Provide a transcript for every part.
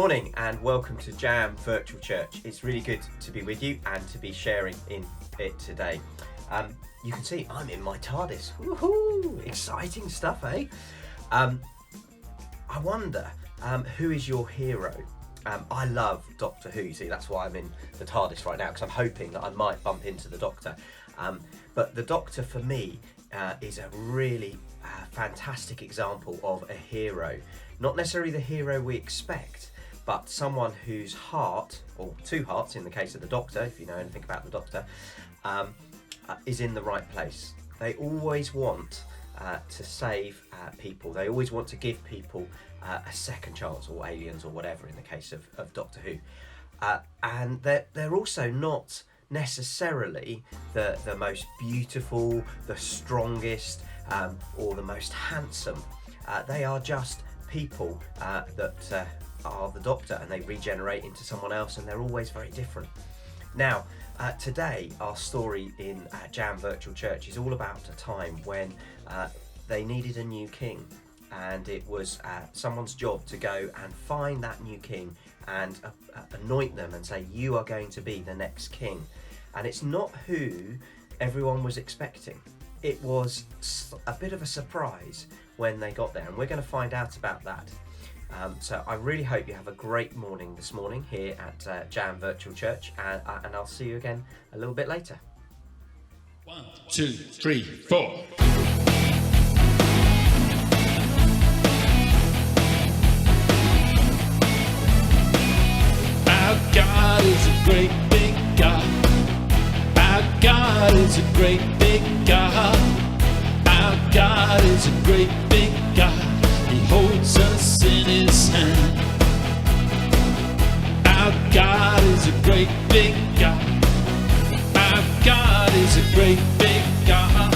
morning and welcome to Jam Virtual Church. It's really good to be with you and to be sharing in it today. You can see I'm in my TARDIS. Woohoo! Exciting stuff, eh? I wonder, who is your hero? I love Doctor Who. See, that's why I'm in the TARDIS right now, because I'm hoping that I might bump into the Doctor. But the Doctor, for me, is a really fantastic example of a hero. Not necessarily the hero we expect, but someone whose heart, or two hearts in the case of the Doctor, if you know anything about the Doctor, is in the right place. They always want to save people. They always want to give people a second chance, or aliens, or whatever in the case of Doctor Who. And they're also not necessarily the most beautiful, the strongest, or the most handsome. They are just people that are the Doctor, and they regenerate into someone else, and they're always very different. Now, today our story in Jam Virtual Church is all about a time when they needed a new king, and it was someone's job to go and find that new king and anoint them and say, you are going to be the next king. And it's not who everyone was expecting. It was a bit of a surprise when they got there, and we're going to find out about that. So I really hope you have a great morning this morning here at Jam Virtual Church, and I'll see you again a little bit later. 1, 2, 3, 4. Our God is a great big God. Our God is a great big God. Our God is a great big God. He holds us in his hand. Our God is a great big God. Our God is a great big God.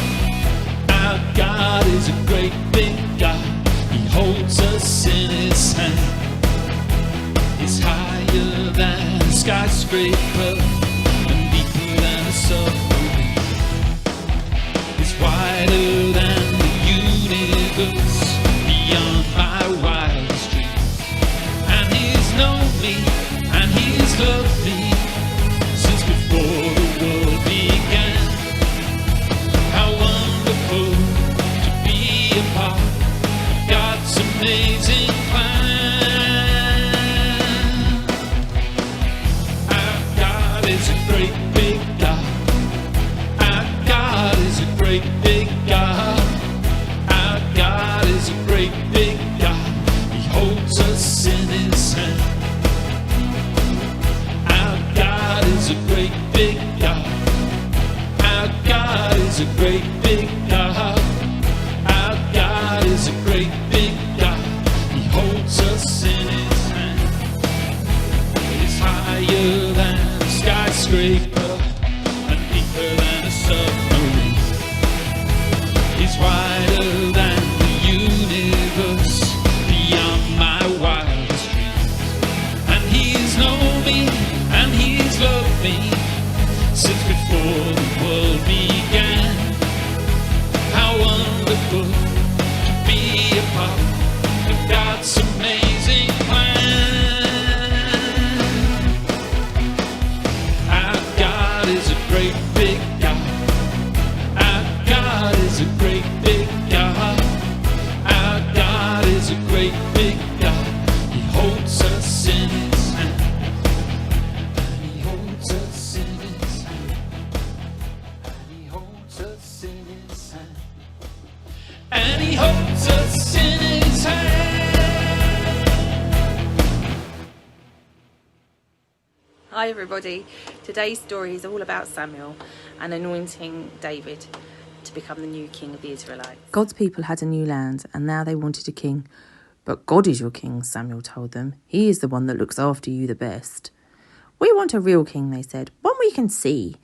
Our God is a great big God. He holds us in his hand. He's higher than a skyscraper and deeper than a submarine. He's wider than the universe, beyond my wildest dreams. And he's known me, and he's loved me since before the world began. How wonderful to be a part of God's amazing plan. Our God is a great big God. Our God is a great big God. Our God is a great big God. He holds us in his hand. Our God is a great big God. Our God is a great big God. Our God is a great big God. He holds us in his hand. He's higher than a skyscraper and deeper than a submarine. He's wider than the universe, beyond my wildest dreams. And he's known me, and he's loved me since before the world began. How wonderful to be a part of God's amazing plan. Our God is a great big God. Our God is a great big God. Our God is a great big God. He holds us in his hand. And he holds us in his hand. And he holds us in his hand. And he holds us in his hand. Hi everybody, today's story is all about Samuel and anointing David to become the new king of the Israelites. God's people had a new land, and now they wanted a king. But God is your king, Samuel told them. He is the one that looks after you the best. We want a real king, they said, one we can see.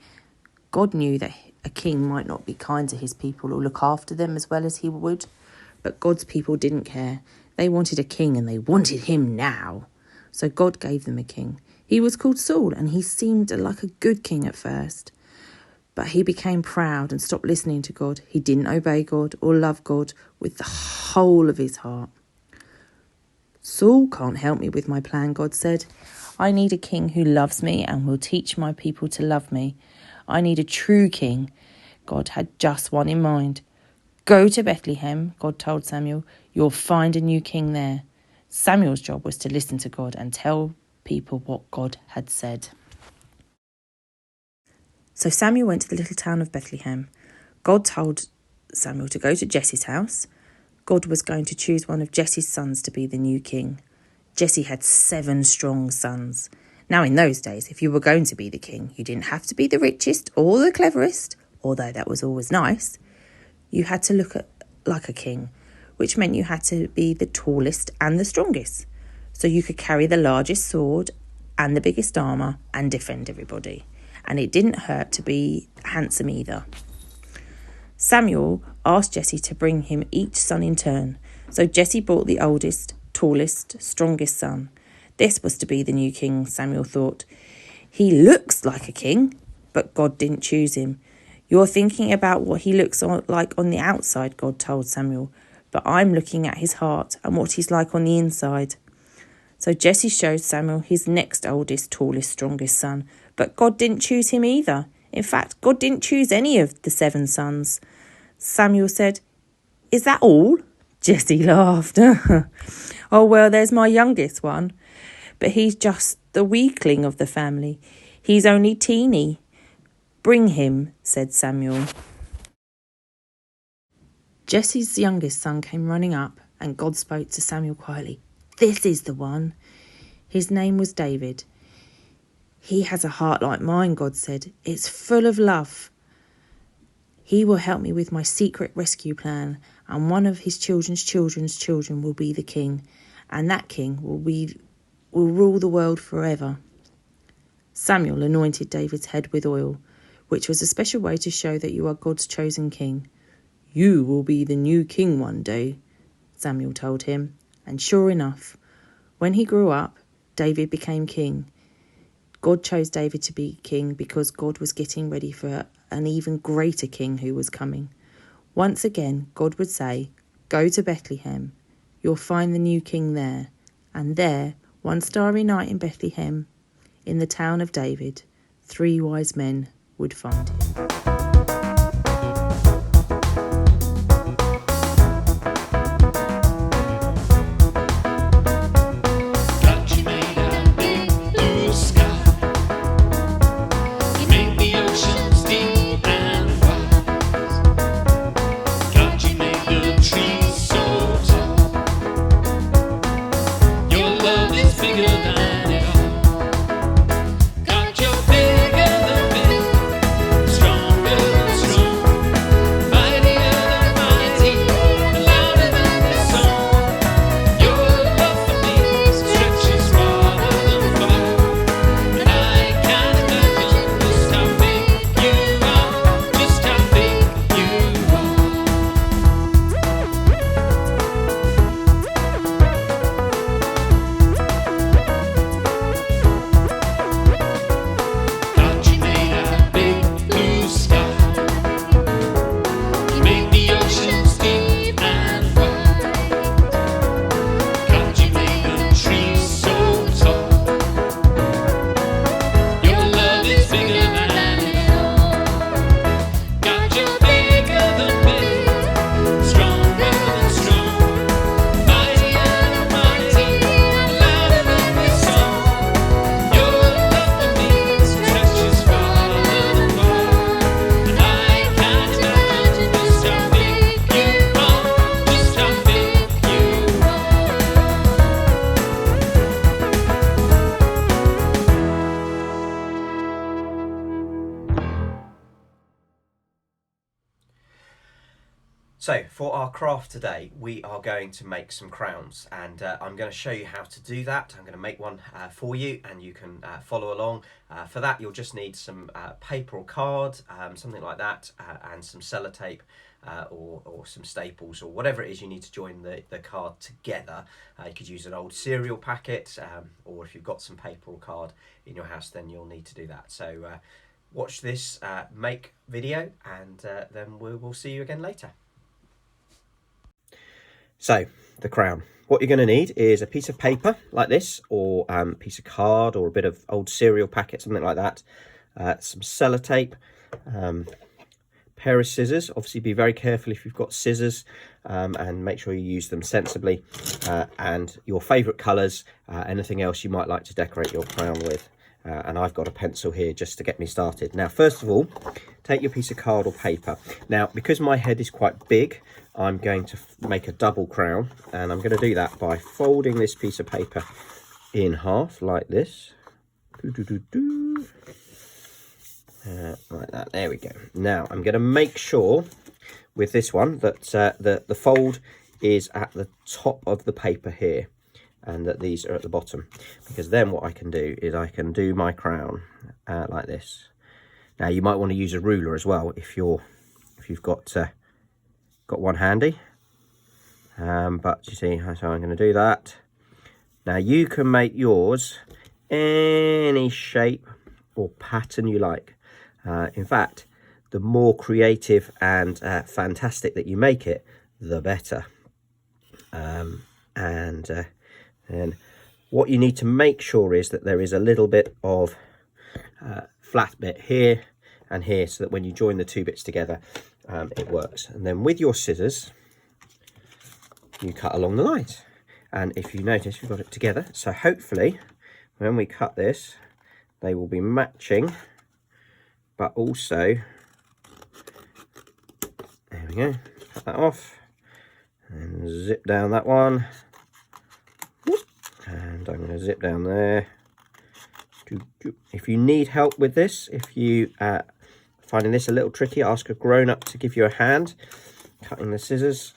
God knew that a king might not be kind to his people or look after them as well as he would. But God's people didn't care. They wanted a king, and they wanted him now. So God gave them a king. He was called Saul, and he seemed like a good king at first. But he became proud and stopped listening to God. He didn't obey God or love God with the whole of his heart. Saul can't help me with my plan, God said. I need a king who loves me and will teach my people to love me. I need a true king. God had just one in mind. Go to Bethlehem, God told Samuel. You'll find a new king there. Samuel's job was to listen to God and tell people what God had said. So Samuel went to the little town of Bethlehem. God told Samuel to go to Jesse's house. God was going to choose one of Jesse's sons to be the new king. Jesse had 7 strong sons. Now, in those days, if you were going to be the king, you didn't have to be the richest or the cleverest, although that was always nice. You had to look like a king, which meant you had to be the tallest and the strongest. So you could carry the largest sword and the biggest armour and defend everybody. And it didn't hurt to be handsome either. Samuel asked Jesse to bring him each son in turn. So Jesse brought the oldest, tallest, strongest son. This was to be the new king, Samuel thought. He looks like a king, but God didn't choose him. You're thinking about what he looks like on the outside, God told Samuel, but I'm looking at his heart and what he's like on the inside. So Jesse showed Samuel his next oldest, tallest, strongest son, but God didn't choose him either. In fact, God didn't choose any of the 7 sons. Samuel said, "Is that all?" Jesse laughed. "Oh, well, there's my youngest one, but he's just the weakling of the family. He's only teeny." "Bring him," said Samuel. Jesse's youngest son came running up, and God spoke to Samuel quietly. "This is the one." His name was David. "He has a heart like mine," God said. "It's full of love. He will help me with my secret rescue plan, and one of his children's children will be the king, and that king will rule the world forever." Samuel anointed David's head with oil, which was a special way to show that you are God's chosen king. "You will be the new king one day," Samuel told him. And sure enough, when he grew up, David became king. God chose David to be king because God was getting ready for an even greater king who was coming. Once again, God would say, "Go to Bethlehem. You'll find the new king there." And there, one starry night in Bethlehem, in the town of David, 3 wise men would find him. So for our craft today, we are going to make some crowns, and I'm going to show you how to do that. I'm going to make one for you, and you can follow along. For that, you'll just need some paper or card, something like that, and some sellotape or some staples or whatever it is you need to join the card together. You could use an old cereal packet, or if you've got some paper or card in your house, then you'll need to do that. So watch this make video, and then we'll see you again later. So the crown. What you're going to need is a piece of paper like this, or a piece of card, or a bit of old cereal packet, something like that. Some sellotape, pair of scissors. Obviously be very careful if you've got scissors, and make sure you use them sensibly, and your favourite colours, anything else you might like to decorate your crown with. And I've got a pencil here just to get me started. Now, first of all, take your piece of card or paper. Now, because my head is quite big, I'm going to make a double crown, and I'm going to do that by folding this piece of paper in half like this. Like that. There we go. Now, I'm going to make sure with this one that the fold is at the top of the paper here, and that these are at the bottom, because then what I can do is I can do my crown like this. Now you might want to use a ruler as well if you've got one handy, but you see, so I'm going to do that. Now you can make yours any shape or pattern you like. In fact, the more creative and fantastic that you make it, the better. And what you need to make sure is that there is a little bit of flat bit here and here, so that when you join the two bits together, it works. And then with your scissors, you cut along the lines. And if you notice, we've got it together. So hopefully, when we cut this, they will be matching, but also, there we go, cut that off, and zip down that one. And I'm going to zip down there. If you need help with this, if you finding this a little tricky, ask a grown-up to give you a hand cutting the scissors.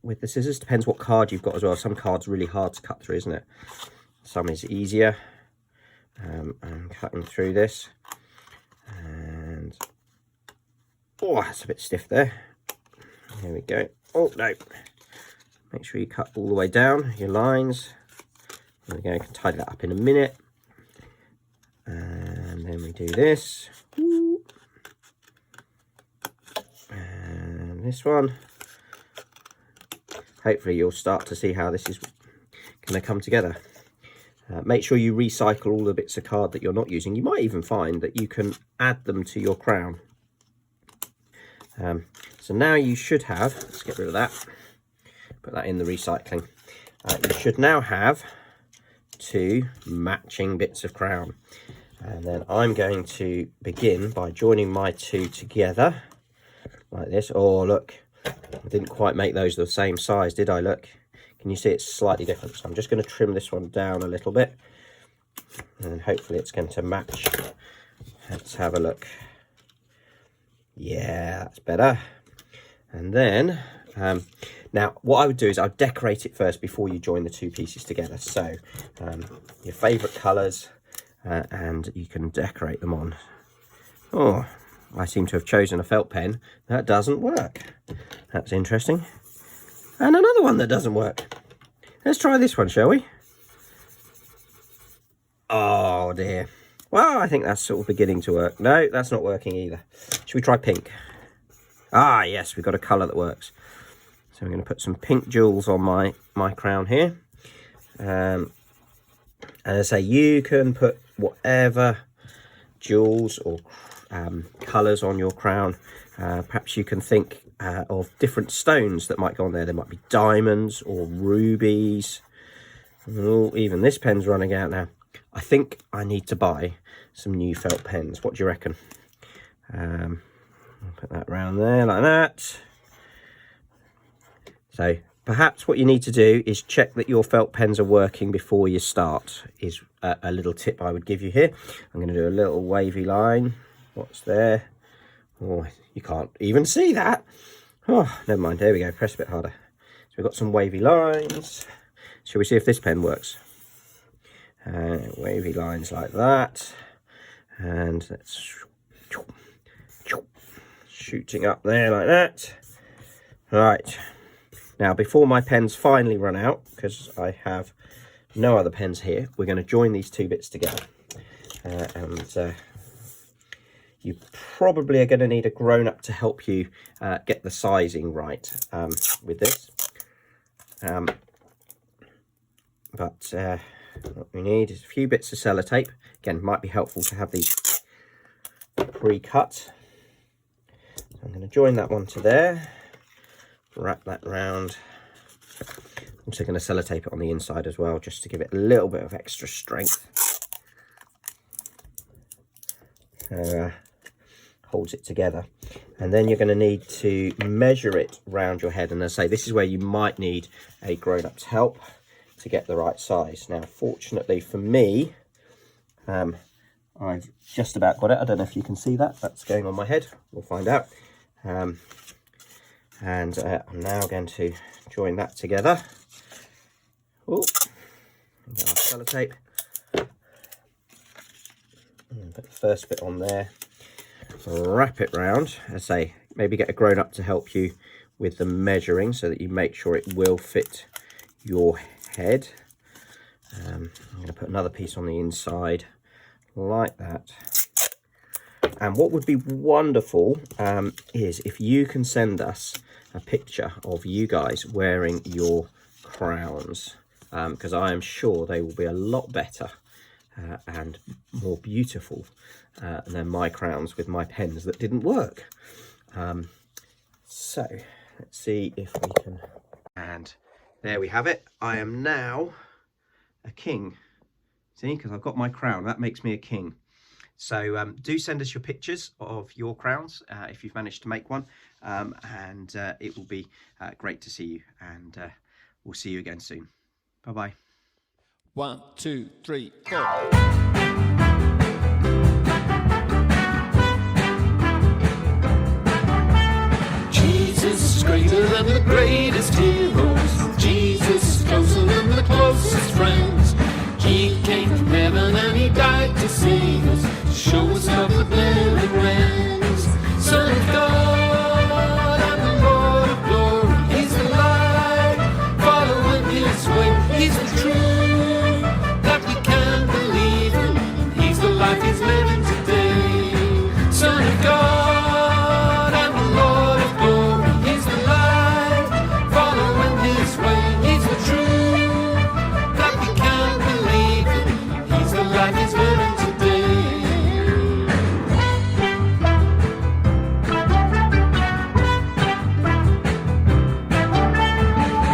With the scissors, depends what card you've got as well. Some cards are really hard to cut through, isn't it? Some is easier. I'm cutting through this, and oh, that's a bit stiff there. There we go. Oh no! Make sure you cut all the way down your lines. There we go, I can tidy that up in a minute. And then we do this. And this one. Hopefully you'll start to see how this is going to come together. Make sure you recycle all the bits of card that you're not using. You might even find that you can add them to your crown. So now you should have, let's get rid of that. Put that in the recycling. You should now have two matching bits of crown, and then I'm going to begin by joining my two together like this. Oh look, I didn't quite make those the same size, did I? Look, can you see it's slightly different? So I'm just going to trim this one down a little bit, and hopefully it's going to match. Let's have a look. Yeah, that's better. And then now what I would do is I'd decorate it first before you join the two pieces together. So your favourite colours, and you can decorate them on. Oh, I seem to have chosen a felt pen that doesn't work. That's interesting. And another one that doesn't work. Let's try this one, shall we? Oh dear. Well, I think that's sort of beginning to work. No, that's not working either. Should we try pink? Ah, yes, we've got a colour that works. So I'm going to put some pink jewels on my crown here. And as I say, you can put whatever jewels or colours on your crown. Perhaps you can think of different stones that might go on there. There might be diamonds or rubies. Oh, even this pen's running out now. I think I need to buy some new felt pens. What do you reckon? I'll put that round there like that. So perhaps what you need to do is check that your felt pens are working before you start, is a little tip I would give you here. I'm going to do a little wavy line. What's there? Oh, you can't even see that. Oh, never mind. There we go. Press a bit harder. So we've got some wavy lines. Shall we see if this pen works? Wavy lines like that. And let's shooting up there like that. Right. Now, before my pens finally run out, because I have no other pens here, we're going to join these two bits together. You probably are going to need a grown-up to help you get the sizing right with this. But what we need is a few bits of sellotape. Again, might be helpful to have these pre-cut. So I'm going to join that one to there, wrap that round. I'm also going to sellotape it on the inside as well, just to give it a little bit of extra strength. Holds it together. And then you're going to need to measure it round your head. And as I say, this is where you might need a grown-up's help to get the right size. Now, fortunately for me, I've just about got it. I don't know if you can see that. That's going on my head. We'll find out. I'm now going to join that together. Oh, get our sellotape. Put the first bit on there. Wrap it round. As I say, maybe get a grown-up to help you with the measuring so that you make sure it will fit your head. I'm going to put another piece on the inside like that. And what would be wonderful is if you can send us a picture of you guys wearing your crowns, because I am sure they will be a lot better and more beautiful than my crowns with my pens that didn't work. So let's see if we can. And there we have it. I am now a king. See, because I've got my crown, that makes me a king. So do send us your pictures of your crowns if you've managed to make one, and it will be great to see you, and we'll see you again soon. Bye-bye. 1, 2, 3, 4. Jesus is greater than the greatest heroes. Jesus is closer than the closest friends. He came from heaven and he died to save us, to show us love that never ends. Son of God and the Lord of glory. He's the light, following his way. He's the truth that we can believe in. He's the life he's living today. Son of God and the Lord of glory. He's the light, following his way. He's the truth that we can believe in. He's the life he's living today.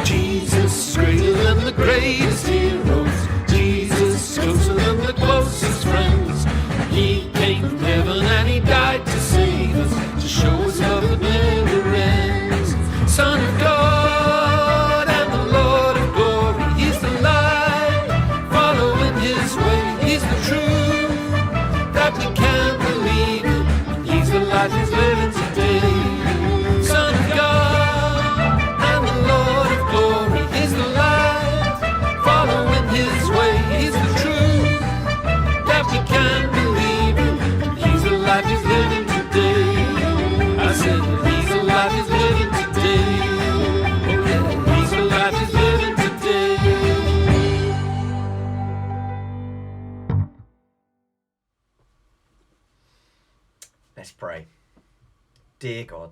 Jesus is greater than the greatest heroes. Jesus is closer than the closest friends. He came from heaven and he died to save us, to show us love that never ends. Son of God and the Lord of glory. He's the light, following his way. He's the truth that we can believe in. He's the life he's living today. Son of God and the Lord of glory. He's the light, following his way. He's the truth that we can believe in. He's the life he's living today. I said he's the life he's living today. Oh yeah, he's the life he's living today. Let's pray. Dear God,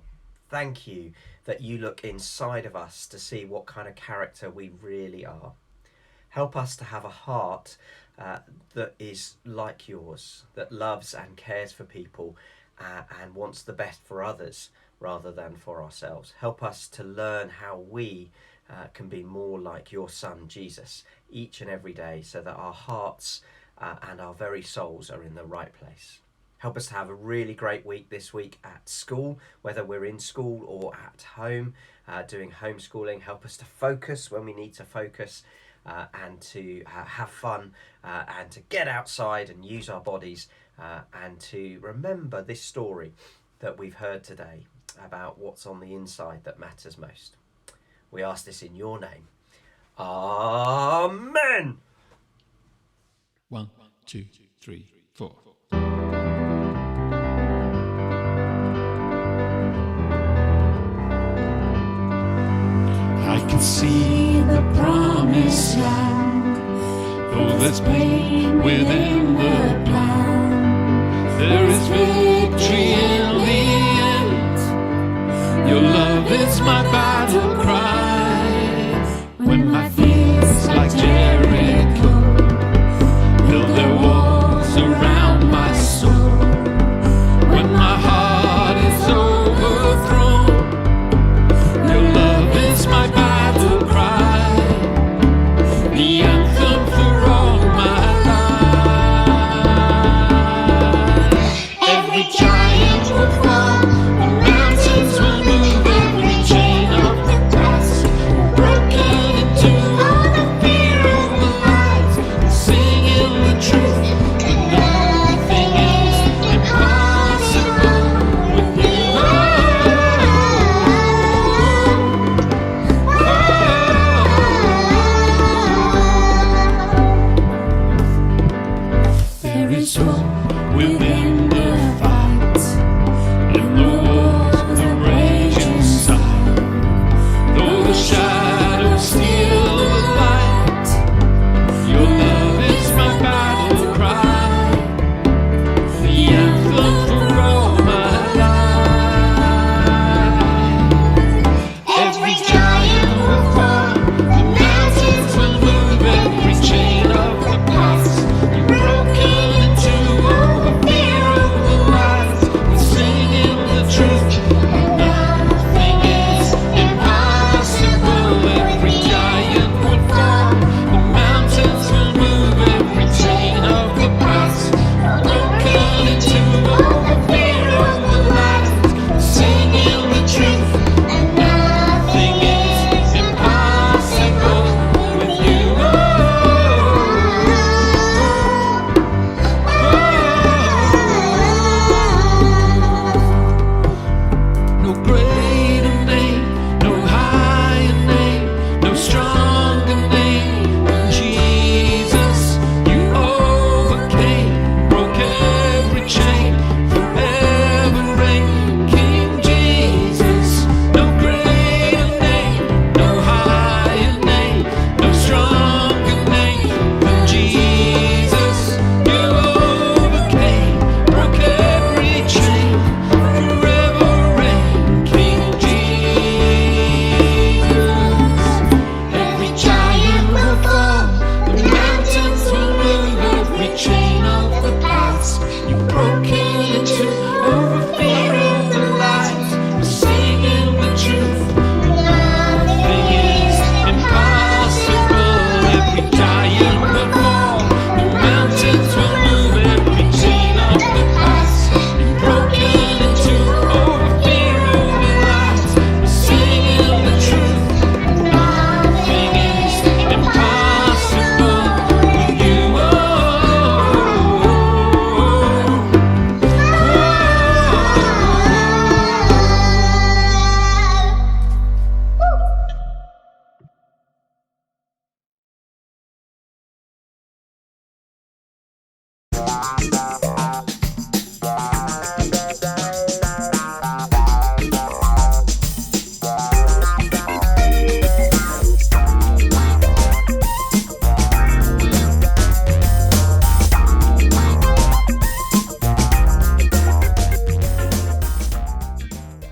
thank you that you look inside of us to see what kind of character we really are. Help us to have a heart that is like yours, that loves and cares for people and wants the best for others rather than for ourselves. Help us to learn how we can be more like your Son, Jesus, each and every day, so that our hearts and our very souls are in the right place. Help us to have a really great week this week at school, whether we're in school or at home doing homeschooling. Help us to focus when we need to focus and to have fun and to get outside and use our bodies and to remember this story that we've heard today about what's on the inside that matters most. We ask this in your name. Amen. 1, 2, 3, 4. I can see the promised land, though there's pain within the plan. There is victory in the end. Your love is my battle cry. When on my